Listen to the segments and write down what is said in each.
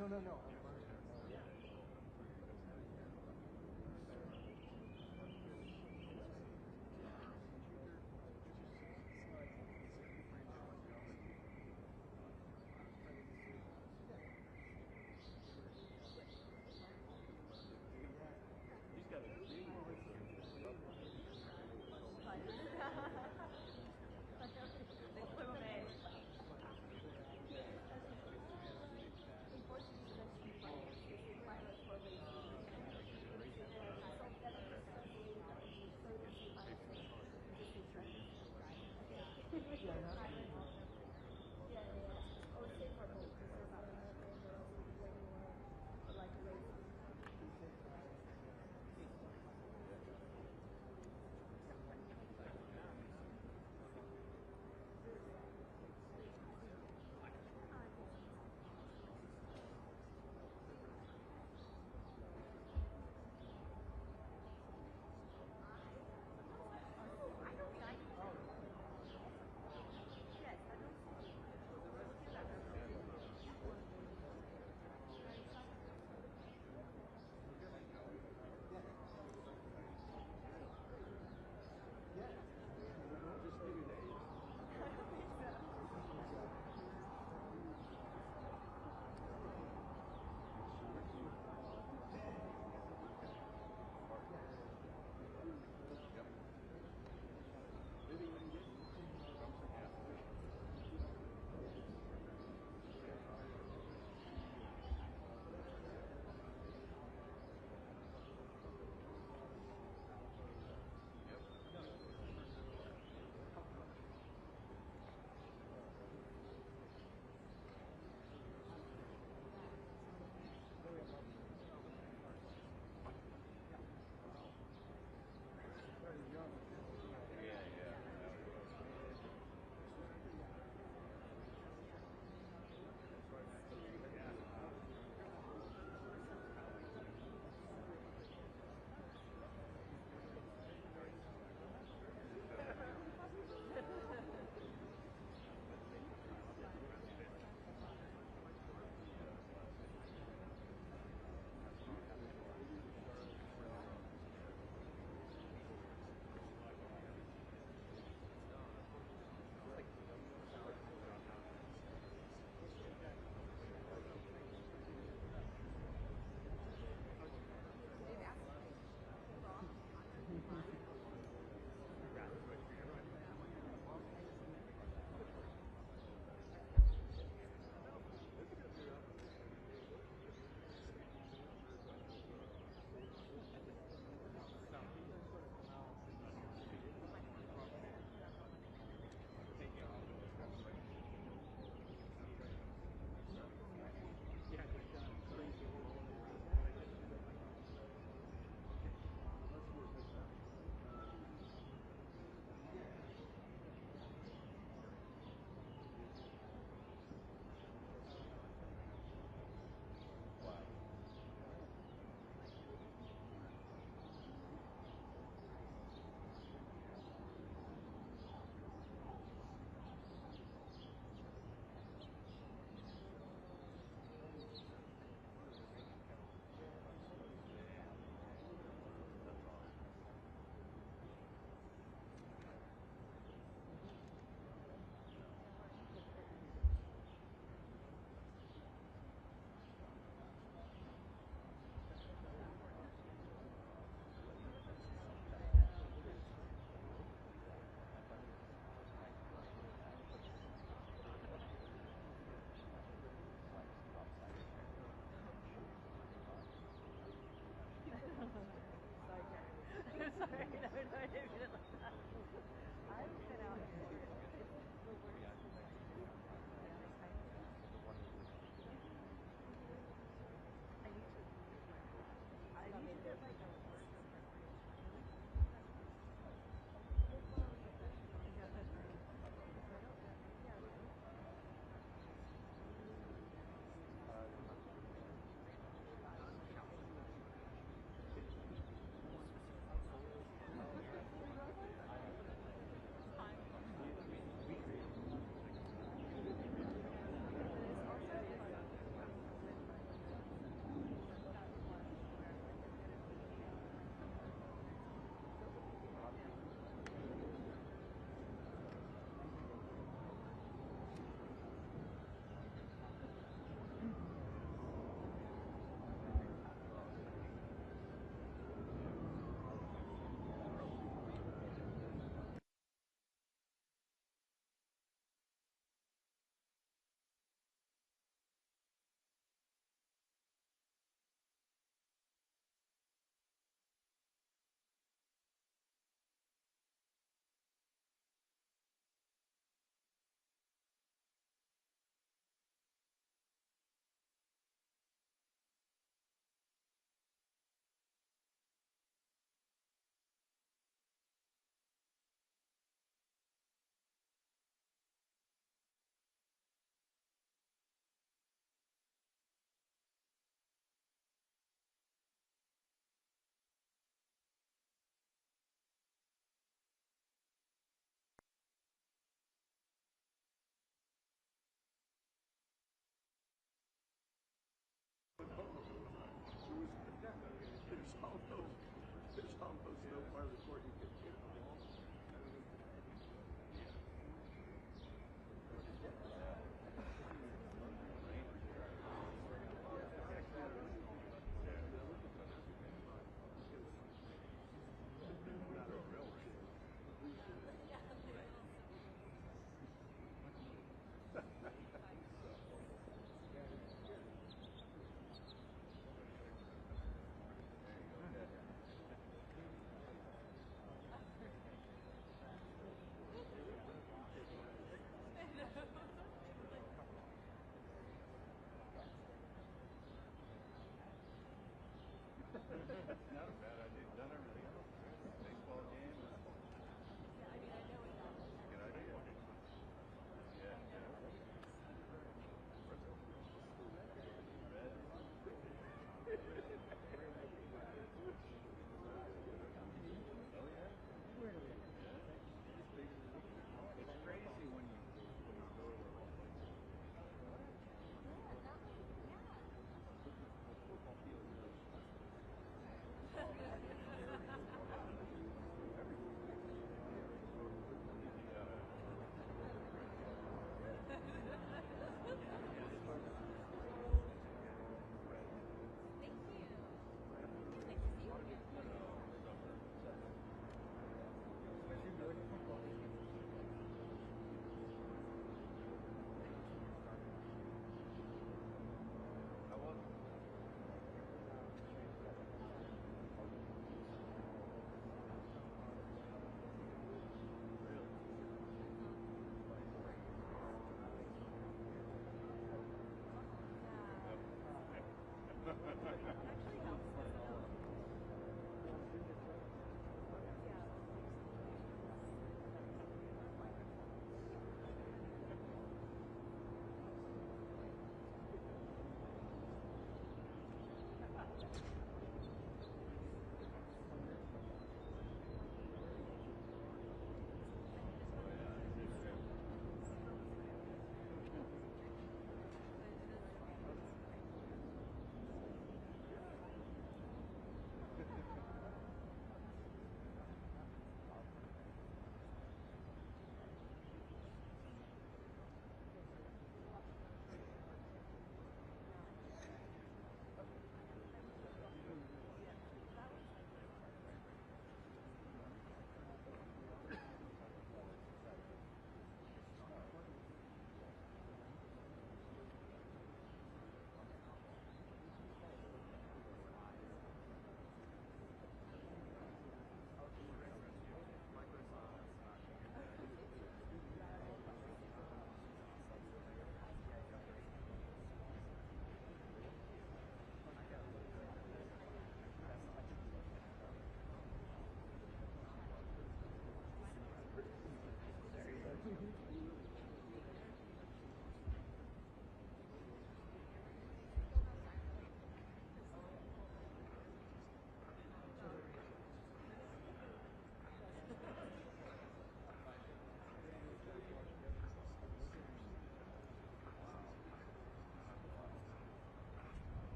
No, no, no.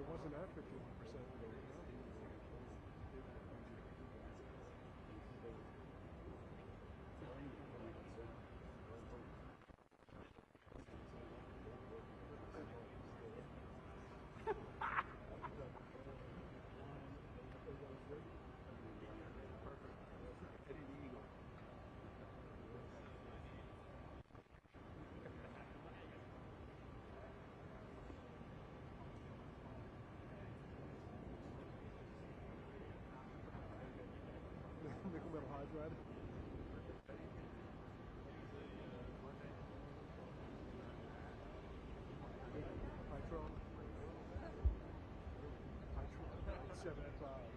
It wasn't at 51%. Nickel metal hydride. Hytron. Hytron. 7 at 5.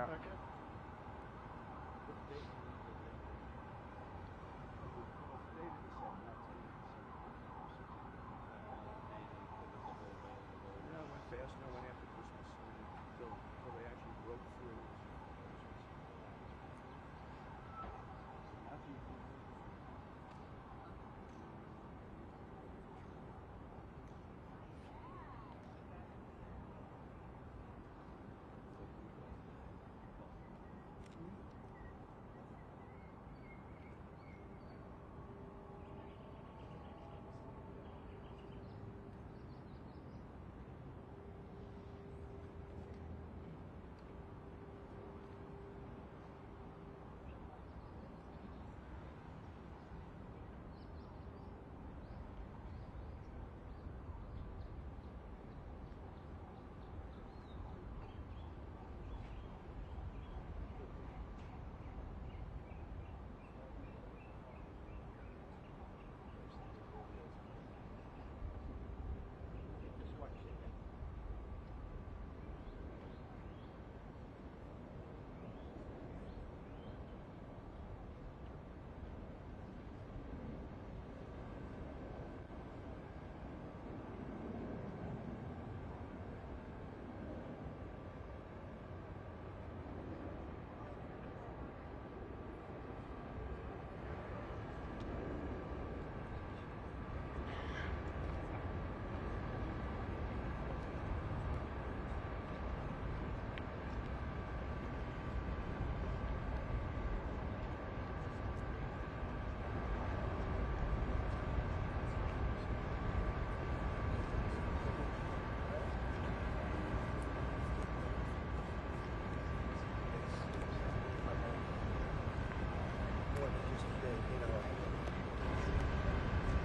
Yeah. Packet? Yeah, it went fast. No, went after Christmas until they actually broke through.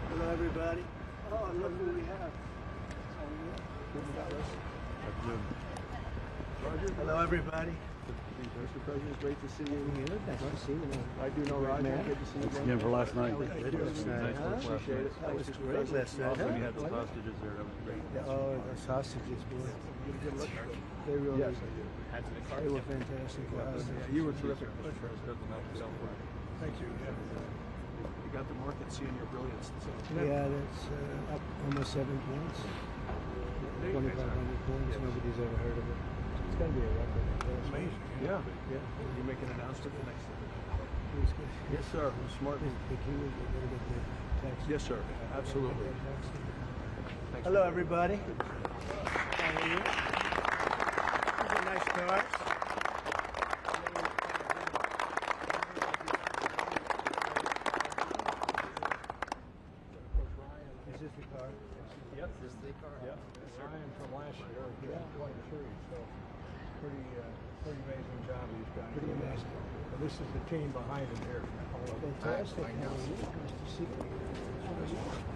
Hello, everybody. Oh, look who we have. Roger? Hello, everybody. Mr. President, great to see you. Nice to see you. I do know Roger. Good to see you again. Again for last night. Nice Appreciate it. That was great last night. Also, we had the hostages there. That was great. Oh, those sausages, boy. You get a good look. They really, Yes, I did. they were fantastic. Yeah, you were terrific. Thank you. You got the market seeing your brilliance. Yeah, that's up almost 7 points. 2,500 points. Nobody's ever heard of it. It's going to be a record. Amazing. Yeah. Yeah. You make an announcement the next day. It was good. Yes, sir. Smart. The key was we're going to get the tax. Yes, sir. Absolutely. Thanks. Hello, everybody. How are you? These are nice cars. Is this the car? Yep. This is the car. Yep. Ryan from last year. Yeah. 23. So pretty amazing job he's done. Pretty amazing. And this is the team behind him here. Fantastic. How are you? Nice to see you.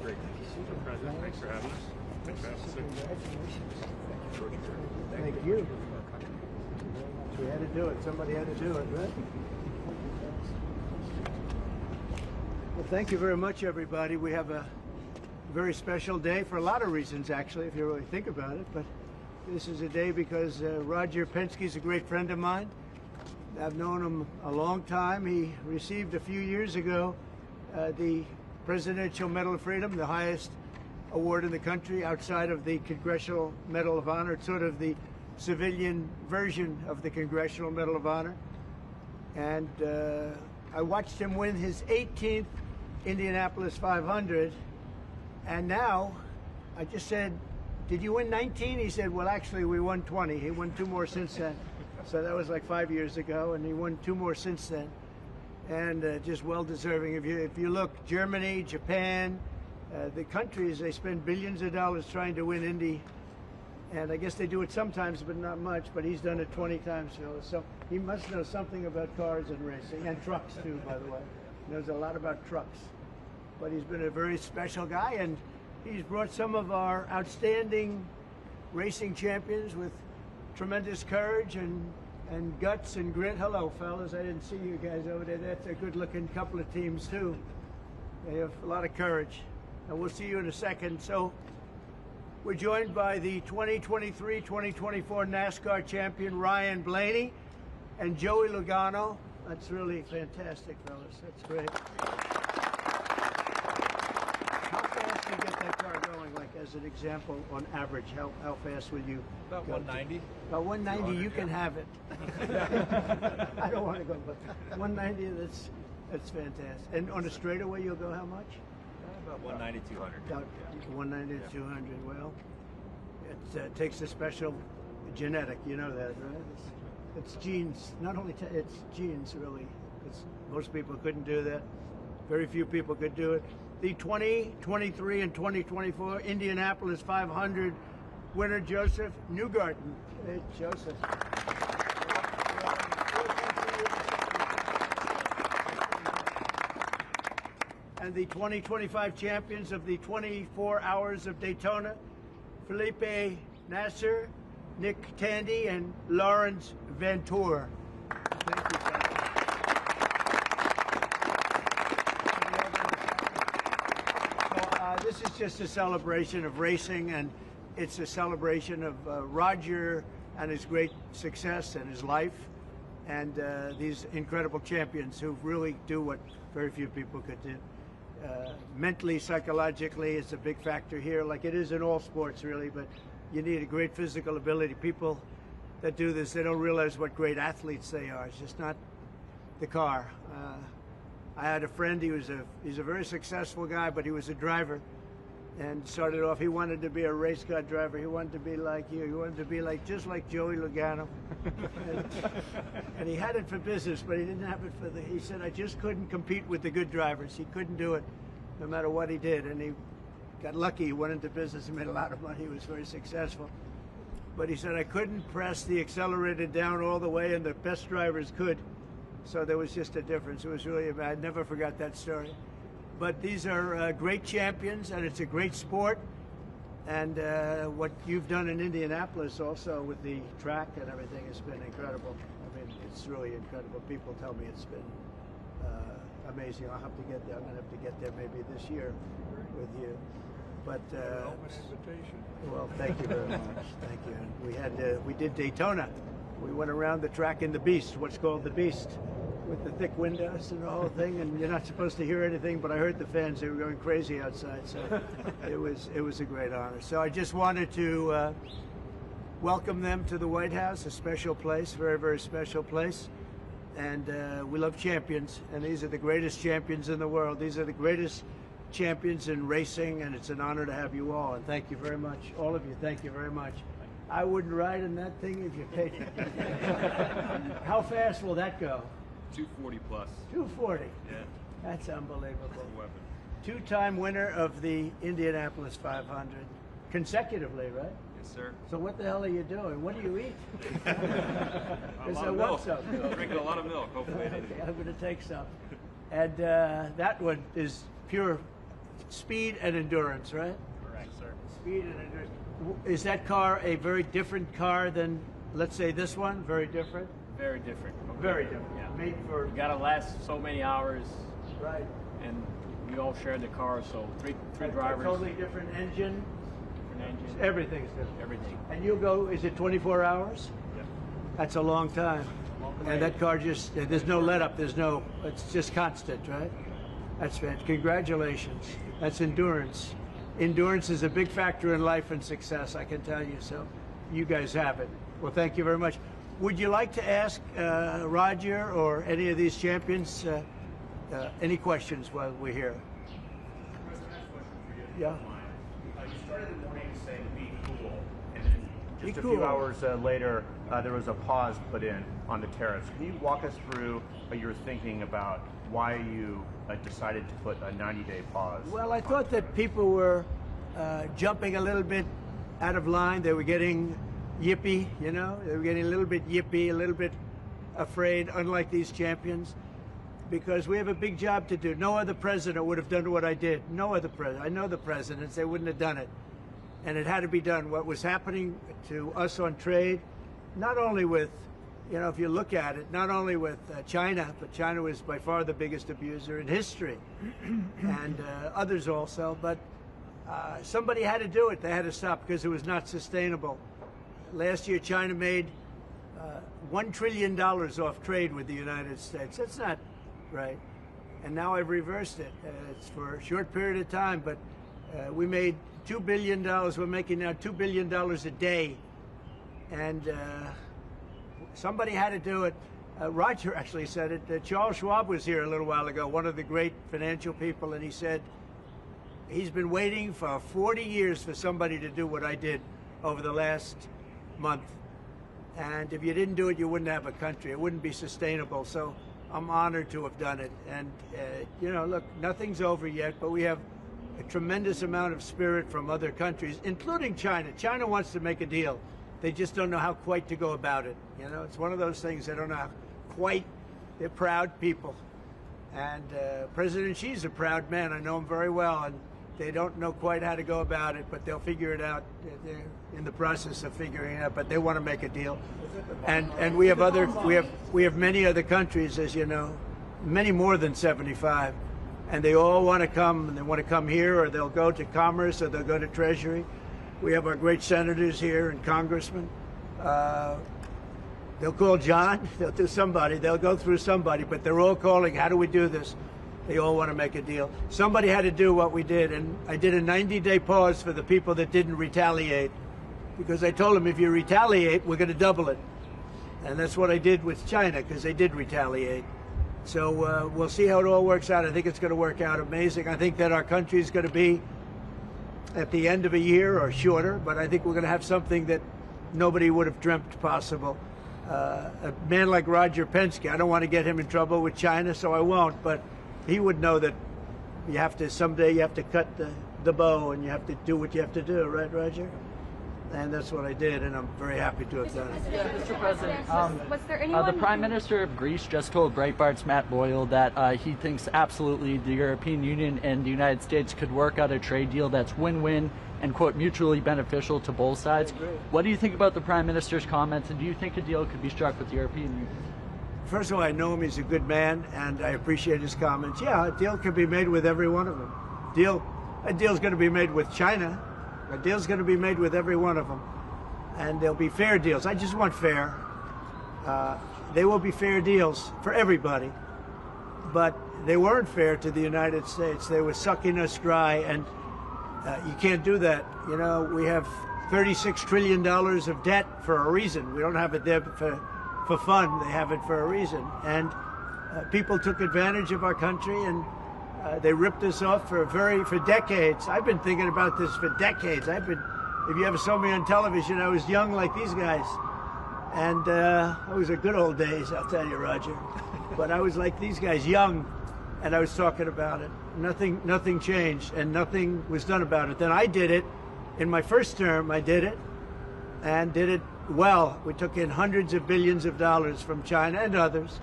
Great. Mr. President, thanks for having us. Thanks for having us. Congratulations. Thank you. We had to do it. Somebody had to do it, right? Well, thank you very much, everybody. We have a very special day for a lot of reasons, actually, if you really think about it. But this is a day because Roger Penske is a great friend of mine. I've known him a long time. He received a few years ago the Presidential Medal of Freedom, the highest award in the country outside of the Congressional Medal of Honor. It's sort of the civilian version of the Congressional Medal of Honor. And I watched him win his 18th Indianapolis 500. And now I just said, did you win 19? He said, well, actually, we won 20. He won 2 more since then. So that was like 5 years ago, and he won 2 more since then. And just well-deserving. If you look, Germany, Japan, the countries, they spend billions of dollars trying to win Indy. And I guess they do it sometimes, but not much. But he's done it 20 times, Phil. So he must know something about cars and racing, and trucks, too, by the way. He knows a lot about trucks. But he's been a very special guy, and he's brought some of our outstanding racing champions with tremendous courage and guts and grit. Hello, fellas. I didn't see you guys over there. That's a good-looking couple of teams, too. They have a lot of courage. And we'll see you in a second. So we're joined by the 2023-2024 NASCAR champion, Ryan Blaney. And Joey Logano, that's really fantastic, fellas. That's great. How fast do you get that car going, like as an example, on average? How fast will you About go? 190. About 190, you can have it. I don't want to go, but 190, that's fantastic. And on a straightaway, you'll go how much? About 190, 200. About 190 to 200. Well, it takes a special genetic, you know that, right? It's genes. Not only it's genes, really. Most people couldn't do that. Very few people could do it. The 2023 and 2024 Indianapolis 500 winner, Joseph Newgarden. Hey, Joseph. And the 2025 champions of the 24 Hours of Daytona, Felipe Nasser, Nick Tandy, and Lawrence Ventura. Thank you, sir. So, this is just a celebration of racing, and it's a celebration of Roger and his great success and his life, and these incredible champions who really do what very few people could do. Mentally, psychologically, it's a big factor here, like it is in all sports, really, but you need a great physical ability. People that do this, they don't realize what great athletes they are. It's just not the car. I had a friend, he's a very successful guy, but he was a driver, and started off, he wanted to be a race car driver. He wanted to be like you. He wanted to be just like Joey Logano. and he had it for business, but he didn't have it for he said, I just couldn't compete with the good drivers. He couldn't do it no matter what he did. And he got lucky. He went into business and made a lot of money. He was very successful. But he said, I couldn't press the accelerator down all the way, and the best drivers could. So there was just a difference. It was really, I never forgot that story. But these are great champions, and it's a great sport. And what you've done in Indianapolis also with the track and everything has been incredible. I mean, it's really incredible. People tell me it's been amazing. I'll have to get there. I'm going to have to get there maybe this year with you. But well, thank you very much. Thank you. We did Daytona. We went around the track in the Beast, what's called the Beast, with the thick windows and the whole thing, and you're not supposed to hear anything, but I heard the fans, they were going crazy outside, so it was a great honor. So I just wanted to welcome them to the White House, a special place, very, very special place. And we love champions, and these are the greatest champions in the world. These are the greatest champions in racing, and it's an honor to have you all. And thank you very much, all of you. Thank you very much. I wouldn't ride in that thing if you paid me. How fast will that go? 240 plus. 240. Yeah. That's unbelievable. Weapon. Two-time winner of the Indianapolis 500, consecutively, right? Yes, sir. So what the hell are you doing? What do you eat? A lot of milk. Drinking a lot of milk, hopefully. Okay, I'm going to take some. And that one is pure speed and endurance, right? Correct, sir. Speed and endurance. Is that car a very different car than, let's say, this one? Very different? Very different. Very different. Yeah. Made for... You gotta last so many hours. Right. And we all share the car, so three A drivers. totally different engine. Different engine. Everything's different. Everything. And you'll go, is it 24 hours? Yep. That's a long time. And that car just, there's no let up, it's just constant, right? That's fantastic. Congratulations. That's endurance. Endurance is a big factor in life and success, I can tell you, so you guys have it. Well, thank you very much. Would you like to ask Roger or any of these champions any questions while we're here? Yeah. You started the morning saying be cool, and then just Be a few cool. hours later, there was a pause put in on the tariffs. Can you walk us through your thinking about why you decided to put a 90-day pause? Well, I thought that people were jumping a little bit out of line. They were getting yippy, you know? They were getting a little bit yippy, a little bit afraid, unlike these champions, because we have a big job to do. No other president would have done what I did. No other president. I know the presidents, they wouldn't have done it. And it had to be done. What was happening to us on trade, not only with, you know, if you look at it, not only with China, but China was by far the biggest abuser in history, and others also, but somebody had to do it. They had to stop because it was not sustainable. Last year, China made $1 trillion off trade with the United States. That's not right. And now I've reversed it. It's for a short period of time, but we made $2 billion. We're making now $2 billion a day. And somebody had to do it. Roger actually said it. Charles Schwab was here a little while ago, one of the great financial people, and he said he's been waiting for 40 years for somebody to do what I did over the last month. And if you didn't do it, you wouldn't have a country. It wouldn't be sustainable. So I'm honored to have done it. And, you know, look, nothing's over yet, but we have a tremendous amount of spirit from other countries, including China. China wants to make a deal. They just don't know how quite to go about it. You know, it's one of those things they don't know how quite. They're proud people. And President Xi's a proud man. I know him very well. And they don't know quite how to go about it, but they'll figure it out. They're in the process of figuring it out, but they want to make a deal. And we have many other countries, as you know, many more than 75, and they all want to come, and they want to come here, or they'll go to Commerce, or they'll go to Treasury. We have our great senators here and congressmen. They'll call John, they'll do somebody, they'll go through somebody, but they're all calling, how do we do this? They all want to make a deal. Somebody had to do what we did, and I did a 90-day pause for the people that didn't retaliate, because I told them if you retaliate, we're going to double it. And that's what I did with China, because they did retaliate. So we'll see how it all works out. I think it's going to work out amazing. I think that our country is going to be at the end of a year or shorter, but I think we're going to have something that nobody would have dreamt possible. A man like Roger Penske, I don't want to get him in trouble with China, so I won't, but he would know that you have to, someday you have to cut the bow and you have to do what you have to do, right, Roger? And that's what I did, and I'm very happy to have done it. Yeah, Mr. President, was there anyone the Prime Minister of Greece just told Breitbart's Matt Boyle that he thinks absolutely the European Union and the United States could work out a trade deal that's win-win and, quote, mutually beneficial to both sides. What do you think about the Prime Minister's comments, and do you think a deal could be struck with the European Union? First of all, I know him, he's a good man, and I appreciate his comments. Yeah, a deal can be made with every one of them. A deal's going to be made with China. A deal's going to be made with every one of them. And there'll be fair deals. I just want fair. They will be fair deals for everybody. But they weren't fair to the United States. They were sucking us dry, and you can't do that. You know, we have $36 trillion of debt for a reason. We don't have it there for fun. They have it for a reason. And people took advantage of our country, and they ripped us off for decades. I've been thinking about this for decades. If you ever saw me on television, I was young like these guys. And it was a good old days, I'll tell you, Roger. But I was like these guys, young, and I was talking about it. Nothing changed, and nothing was done about it. Then I did it. In my first term, I did it, and did it well. We took in hundreds of billions of dollars from China and others,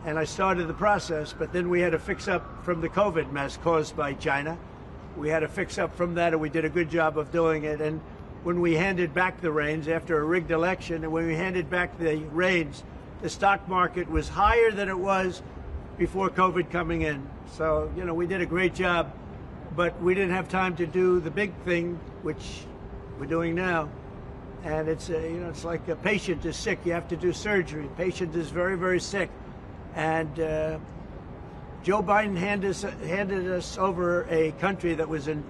and I started the process, but then we had to fix up from the COVID mess caused by China. We had to fix up from that, and we did a good job of doing it. And when we handed back the reins after a rigged election, and when we handed back the reins, the stock market was higher than it was before COVID coming in. So, you know, we did a great job, but we didn't have time to do the big thing, which we're doing now. And it's, you know, it's like a patient is sick, you have to do surgery. Patient is very, very sick. And Joe Biden handed us over a country that was in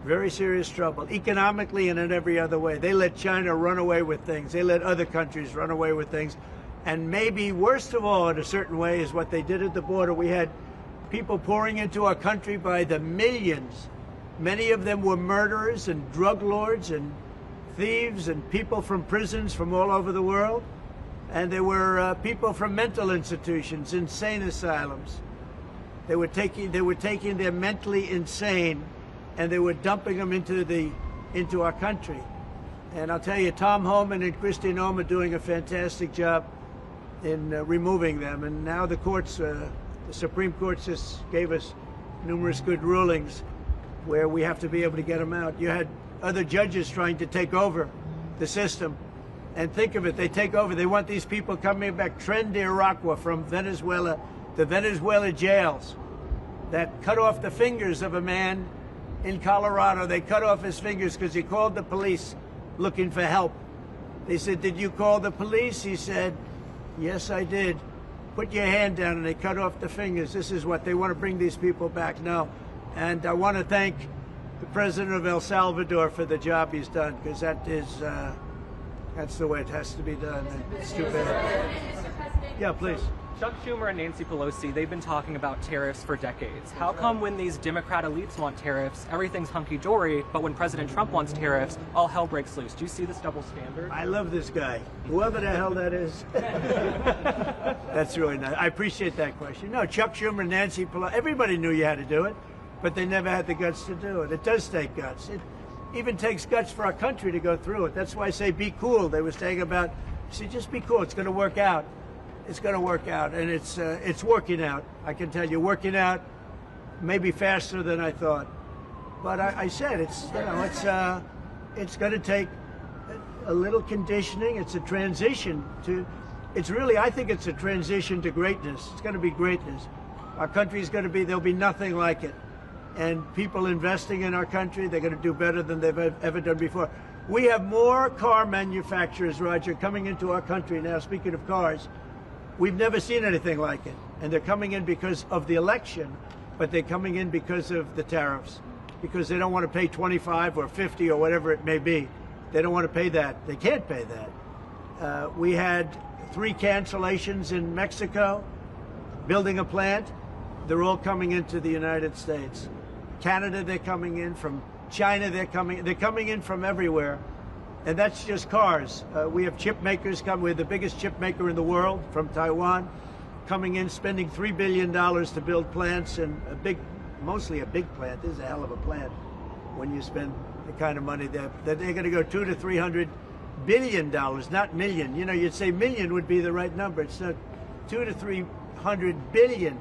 very serious trouble, economically and in every other way. They let China run away with things. They let other countries run away with things. And maybe worst of all, in a certain way, is what they did at the border. We had people pouring into our country by the millions. Many of them were murderers and drug lords and thieves and people from prisons from all over the world. And there were people from mental institutions, insane asylums. They were taking their mentally insane, and they were dumping them into our country. And I'll tell you, Tom Homan and Kristi Noem are doing a fantastic job in removing them. And now the courts, the Supreme Court just gave us numerous good rulings where we have to be able to get them out. You had other judges trying to take over the system. And think of it, they take over, they want these people coming back, Tren de Aragua from Venezuela, the Venezuela jails that cut off the fingers of a man in Colorado. They cut off his fingers because he called the police looking for help. They said, "Did you call the police?" He said, "Yes, I did." "Put your hand down," and they cut off the fingers. This is what they want to bring these people back now. And I want to thank the president of El Salvador for the job he's done, because that's the way it has to be done. And it's too bad. Yeah, please. Chuck Schumer and Nancy Pelosi, they've been talking about tariffs for decades. How come when these Democrat elites want tariffs, everything's hunky-dory, but when President Trump wants tariffs, all hell breaks loose? Do you see this double standard? I love this guy, whoever the hell that is. That's really nice. I appreciate that question. No, Chuck Schumer, Nancy Pelosi, everybody knew you had to do it, but they never had the guts to do it. It does take guts. It even takes guts for our country to go through it. That's why I say be cool. They were saying about, see, just be cool. It's going to work out. It's going to work out, and it's working out. I can tell you, working out maybe faster than I thought. But I said it's going to take a little conditioning. It's a transition to. It's really, I think it's a transition to greatness. It's going to be greatness. Our country is going to be. There'll be nothing like it, and people investing in our country, they're going to do better than they've ever done before. We have more car manufacturers, Roger, coming into our country now. Speaking of cars. We've never seen anything like it. And they're coming in because of the election, but they're coming in because of the tariffs, because they don't want to pay 25 or 50 or whatever it may be. They don't want to pay that. They can't pay that. We had 3 cancellations in Mexico, building a plant. They're all coming into the United States. Canada, they're coming in. From China, they're coming in from everywhere. And that's just cars. We have chip makers come. We're the biggest chip maker in the world from Taiwan, coming in, spending $3 billion to build plants, and mostly a big plant. This is a hell of a plant when you spend the kind of money that they're going to go $200 to $300 billion, not million. You know, you'd say million would be the right number. It's not $200 to $300 billion.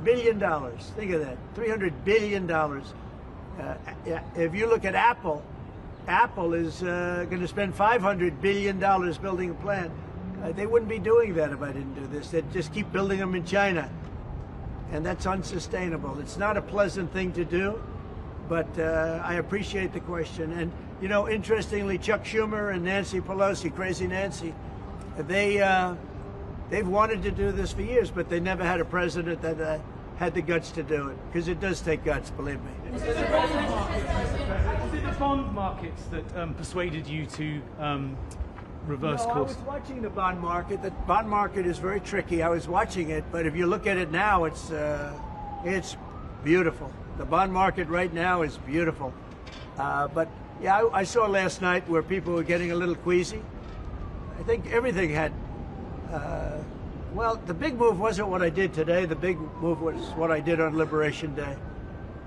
Think of that, $300 billion. If you look at Apple is going to spend $500 billion building a plant. They wouldn't be doing that if I didn't do this. They'd just keep building them in China. And that's unsustainable. It's not a pleasant thing to do, but I appreciate the question. And, you know, interestingly, Chuck Schumer and Nancy Pelosi, Crazy Nancy, they've wanted to do this for years, but they never had a president that had the guts to do it, because it does take guts, believe me. Was it the bond markets that persuaded you to reverse course? I was watching the bond market. The bond market is very tricky. I was watching it, but if you look at it now, it's beautiful. The bond market right now is beautiful. But yeah, I saw last night where people were getting a little queasy. I think everything had. Well, the big move wasn't what I did today. The big move was what I did on Liberation Day.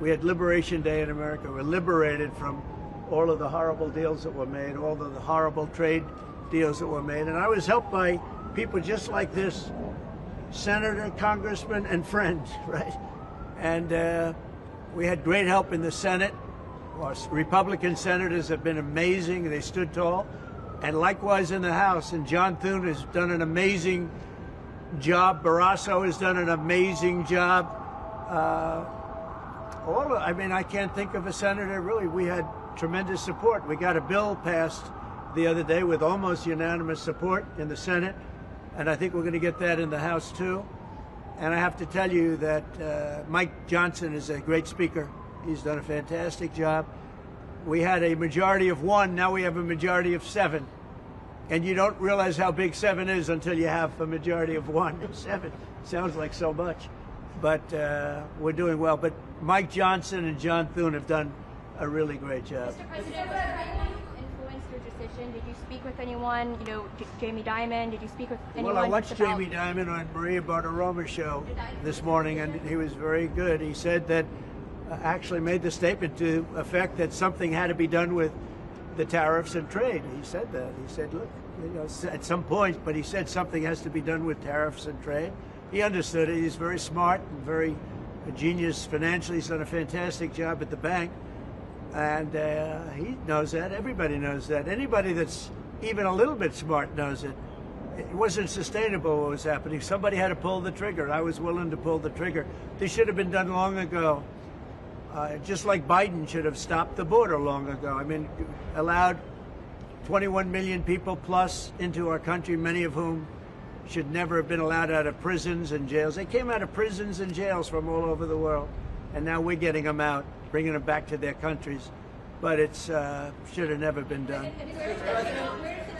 We had Liberation Day in America. We're liberated from all of the horrible deals that were made, all of the horrible trade deals that were made. And I was helped by people just like this, senator, congressman, and friends, right? And we had great help in the Senate. Our Republican senators have been amazing. They stood tall. And likewise in the House. And John Thune has done an amazing job. Barrasso has done an amazing job. I mean, I can't think of a senator, really. We had tremendous support. We got a bill passed the other day with almost unanimous support in the Senate, and I think we're going to get that in the House, too. And I have to tell you that Mike Johnson is a great speaker. He's done a fantastic job. We had a majority of 1, now we have a majority of 7. And you don't realize how big 7 is until you have a majority of 1. 7 sounds like so much. But we're doing well. But Mike Johnson and John Thune have done a really great job. Mr. President, was there anyone who influenced your decision? Did you speak with anyone, you know, Jamie Dimon? Did you speak with anyone? Well, I watched Jamie Dimon on Maria Bartiromo's show this morning, and he was very good. He said that, actually made the statement to effect that something had to be done with the tariffs and trade. He said that. He said, look, you know, at some point, but he said something has to be done with tariffs and trade. He understood it. He's very smart and very a genius financially. He's done a fantastic job at the bank. And he knows that. Everybody knows that. Anybody that's even a little bit smart knows it. It wasn't sustainable what was happening. Somebody had to pull the trigger. I was willing to pull the trigger. This should have been done long ago. Just like Biden should have stopped the border long ago. I mean, allowed 21 million people plus into our country, many of whom should never have been allowed out of prisons and jails. They came out of prisons and jails from all over the world, and now we're getting them out, bringing them back to their countries. But it's should have never been done. Where's the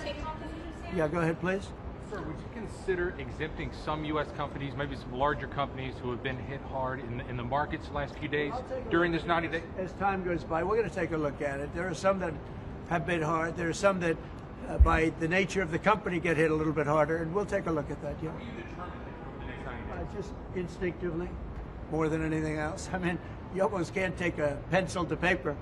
takeoff decision stand? Yeah, go ahead, please. Sir, would you consider exempting some U.S. companies, maybe some larger companies who have been hit hard in the markets the last few days during this 90 days? As time goes by, we're going to take a look at it. There are some that have been hard. There are some that, by the nature of the company, get hit a little bit harder, and we'll take a look at that, yeah. How do you determine that over the next 90 days? Just instinctively, more than anything else. I mean, you almost can't take a pencil to paper.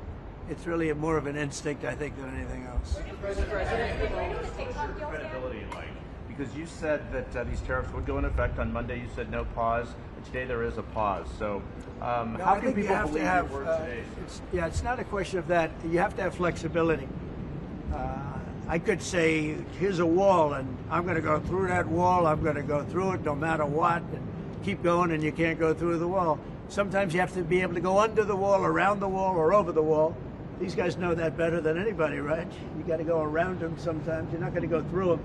It's really more of an instinct, I think, than anything else. Credibility like, because you said that these tariffs would go into effect on Monday. You said no pause. And today there is a pause. So how can people believe your word today? It's not a question of that. You have to have flexibility. I could say, here's a wall, and I'm going to go through that wall. I'm going to go through it no matter what, and keep going, and you can't go through the wall. Sometimes you have to be able to go under the wall, around the wall, or over the wall. These guys know that better than anybody, right? You got to go around them sometimes. You're not going to go through them.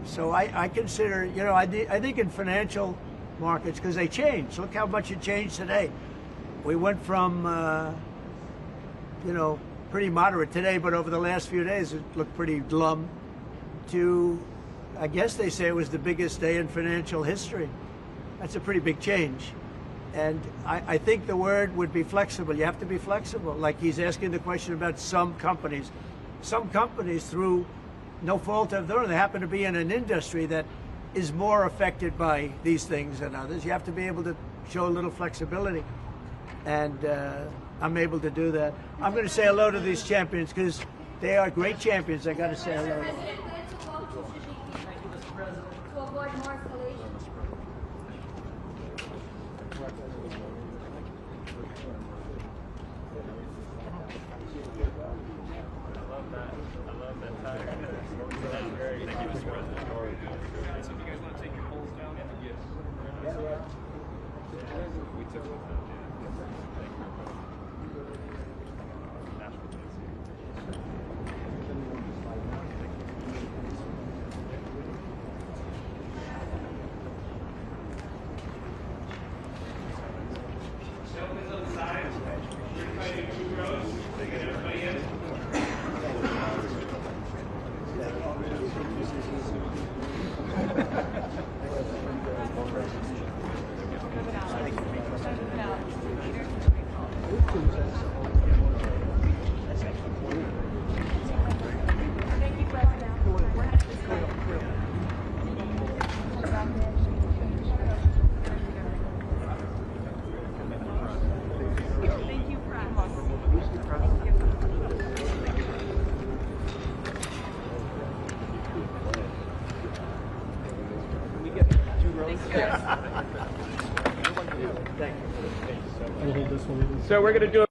So I consider, you know, I think in financial markets, because they change. Look how much it changed today. We went from, you know, pretty moderate today, but over the last few days it looked pretty glum, to, I guess they say it was the biggest day in financial history. That's a pretty big change. And I think the word would be flexible. You have to be flexible. Like he's asking the question about some companies. Some companies, through no fault of their own, they happen to be in an industry that is more affected by these things than others. You have to be able to show a little flexibility. And I'm able to do that. I'm going to say hello to these champions because they are great champions. I got to say hello. To avoid more escalation. I love that tire. That's very thank you, Mr. President. So if you guys want to take your polls down? Yes. We took it down. Thank you. National So we're going to do